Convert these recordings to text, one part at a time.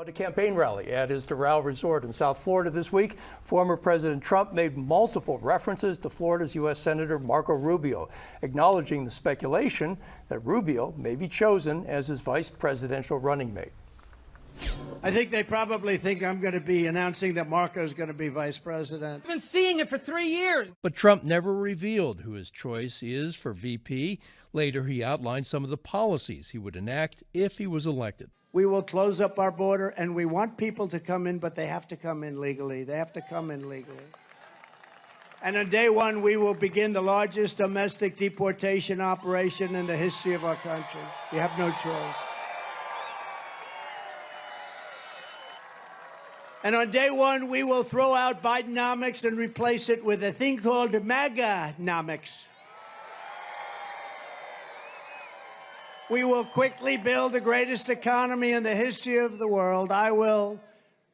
At a campaign rally at his Doral Resort in South Florida this week, former President Trump made multiple references to Florida's U.S. Senator Marco Rubio, acknowledging the speculation that Rubio may be chosen as his vice presidential running mate. I think they probably think I'm going to be announcing that Marco is going to be vice president. I've been seeing it for 3 years. But Trump never revealed who his choice is for VP. Later, he outlined some of the policies he would enact if he was elected. We will close up our border, and we want people to come in, but they have to come in legally. They have to come in legally. And on day one, we will begin the largest domestic deportation operation in the history of our country. We have no choice. And on day one, we will throw out Bidenomics and replace it with a thing called MAGA-nomics. We will quickly build the greatest economy in the history of the world. I will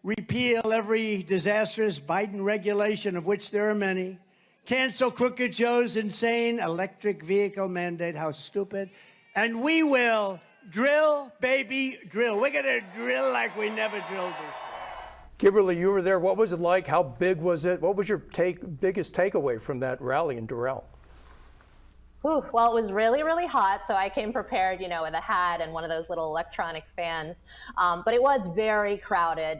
repeal every disastrous Biden regulation, of which there are many. Cancel Crooked Joe's insane electric vehicle mandate. How stupid. And we will drill, baby, drill. We're going to drill like we never drilled before. Kimberly, you were there. What was it like? How big was it? What was your biggest takeaway from that rally in Doral? Well, it was really, really hot, so I came prepared, with a hat and one of those little electronic fans. But it was very crowded.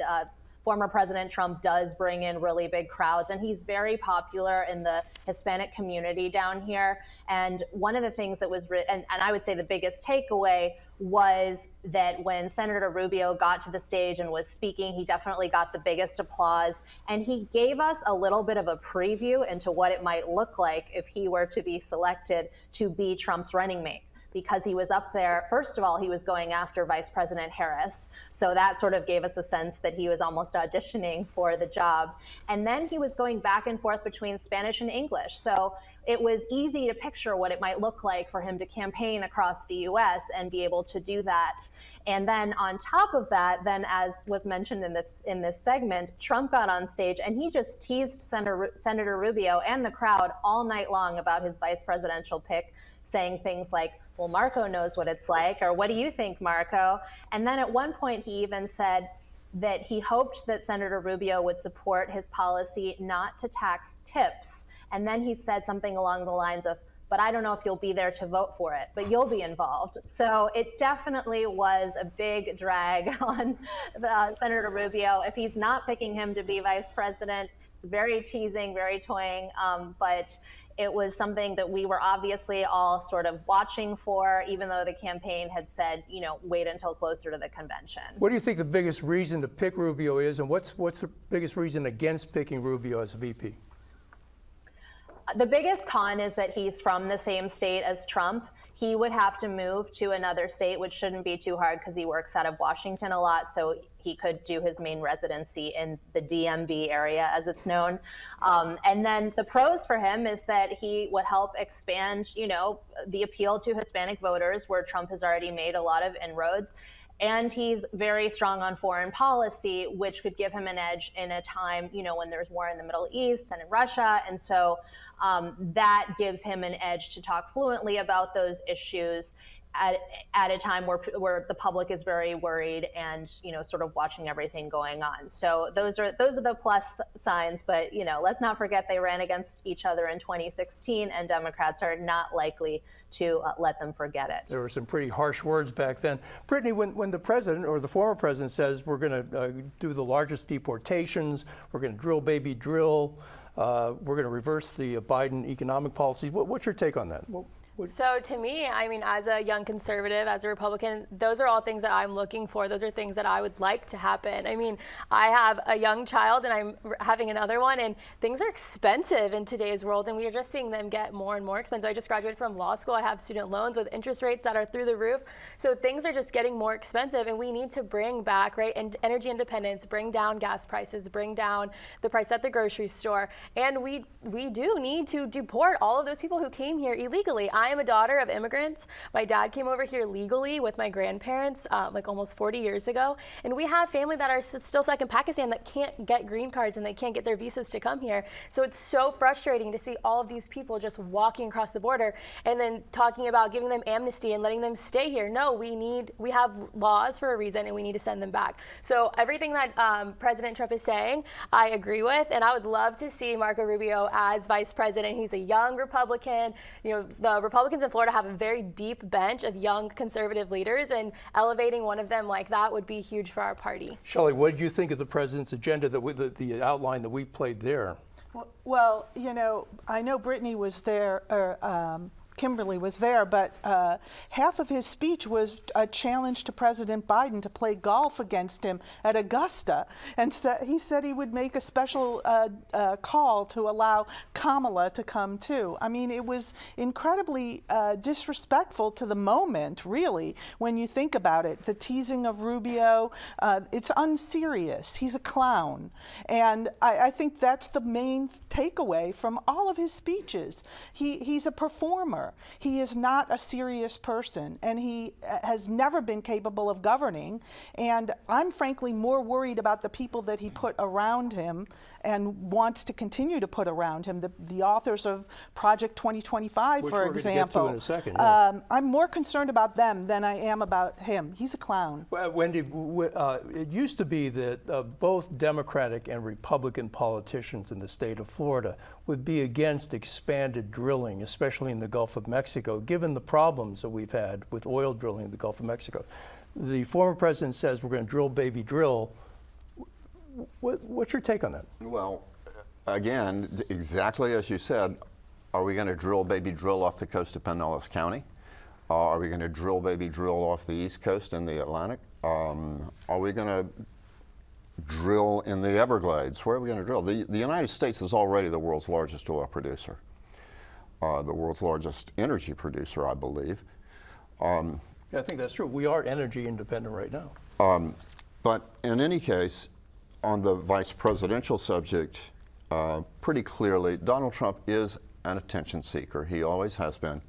Former President Trump does bring in really big crowds, and he's very popular in the Hispanic community down here. And one of the things that was, and I would say the biggest takeaway was that when Senator Rubio got to the stage and was speaking, he definitely got the biggest applause. And he gave us a little bit of a preview into what it might look like if he were to be selected to be Trump's running mate. Because he was up there, first of all, he was going after Vice President Harris. So that sort of gave us a sense that he was almost auditioning for the job. And then he was going back and forth between Spanish and English. So it was easy to picture what it might look like for him to campaign across the US and be able to do that. And then on top of that, then as was mentioned in this segment, Trump got on stage and he just teased Senator Rubio and the crowd all night long about his vice presidential pick, saying things like, well, Marco knows what it's like, or what do you think, Marco? And then at one point he even said that he hoped that Senator Rubio would support his policy not to tax tips. And then he said something along the lines of, but I don't know if you'll be there to vote for it, but you'll be involved. So it definitely was a big drag on Senator Rubio. If he's not picking him to be vice president, very teasing, very toying, but it was something that we were obviously all sort of watching for, even though the campaign had said, wait until closer to the convention. What do you think the biggest reason to pick Rubio is, and what's the biggest reason against picking Rubio as VP? The biggest con is that he's from the same state as Trump. He would have to move to another state, which shouldn't be too hard because he works out of Washington a lot. So he could do his main residency in the DMV area, as it's known. And then the pros for him is that he would help expand, the appeal to Hispanic voters, where Trump has already made a lot of inroads. And he's very strong on foreign policy, which could give him an edge in a time, when there's war in the Middle East and in Russia. And so that gives him an edge to talk fluently about those issues at a time where the public is very worried and, sort of watching everything going on. So those are the plus signs. But, let's not forget they ran against each other in 2016, and Democrats are not likely to let them forget it. There were some pretty harsh words back then. Brittany, when the president or the former president says we're going to do the largest deportations, we're going to drill, baby, drill, we're going to reverse the Biden economic policies, what's your take on that? So to me, as a young conservative, as a Republican, those are all things that I'm looking for. Those are things that I would like to happen. I have a young child and I'm having another one, and things are expensive in today's world, and we are just seeing them get more and more expensive. I just graduated from law school. I have student loans with interest rates that are through the roof. So things are just getting more expensive, and we need to bring back, and energy independence, bring down gas prices, bring down the price at the grocery store. And we do need to deport all of those people who came here illegally. I am a daughter of immigrants. My dad came over here legally with my grandparents like almost 40 years ago. And we have family that are still stuck in Pakistan that can't get green cards and they can't get their visas to come here. So it's so frustrating to see all of these people just walking across the border and then talking about giving them amnesty and letting them stay here. No, we have laws for a reason and we need to send them back. So everything that President Trump is saying, I agree with, and I would love to see Marco Rubio as vice president. He's a young Republican. You know, the Republicans in Florida have a very deep bench of young conservative leaders, and elevating one of them like that would be huge for our party. Shelley, what did you think of the president's agenda, the outline that we played there? Well, you know, I know Brittany was there, or Kimberly was there, but half of his speech was a challenge to President Biden to play golf against him at Augusta. And so he said he would make a special call to allow Kamala to come too. I mean, it was incredibly disrespectful to the moment, really, when you think about it. The teasing of Rubio, it's unserious. He's a clown. And I think that's the main takeaway from all of his speeches. He's a performer. He is not a serious person, and he has never been capable of governing. And I'm frankly more worried about the people that he put around him and wants to continue to put around him, the authors of Project 2025, Which for we're example. Gonna get to in a second, yeah. I'm more concerned about them than I am about him. He's a clown. Well, Wendy, it used to be that both Democratic and Republican politicians in the state of Florida would be against expanded drilling, especially in the Gulf of Mexico, given the problems that we've had with oil drilling in the Gulf of Mexico. The former president says we're going to drill, baby, drill. What's your take on that? Well, again, exactly as you said, are we going to drill, baby, drill off the coast of Pinellas County? Are we going to drill, baby, drill off the East Coast in the Atlantic? Are we going to drill in the Everglades? Where are we going to drill? The United States is already the world's largest oil producer, the world's largest energy producer, I believe. Yeah, I think that's true. We are energy independent right now. But in any case, on the vice presidential subject, pretty clearly, Donald Trump is an attention seeker. He always has been.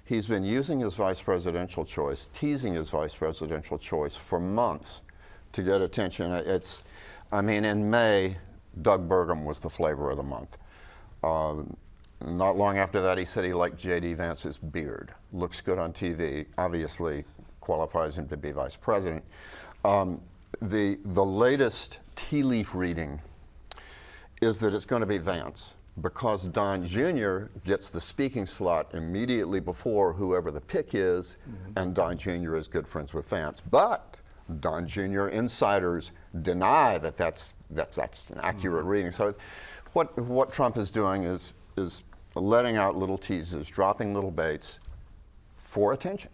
He's been using his vice presidential choice, teasing his vice presidential choice for months to get attention. I mean, in May, Doug Burgum was the flavor of the month. Not long after that, he said he liked J.D. Vance's beard. Looks good on TV, obviously qualifies him to be vice president. The latest tea leaf reading is that it's going to be Vance, because Don Jr. gets the speaking slot immediately before whoever the pick is, and Don Jr. is good friends with Vance. But Don Jr. insiders deny that that's an accurate reading. So what Trump is doing is letting out little teases, dropping little baits for attention.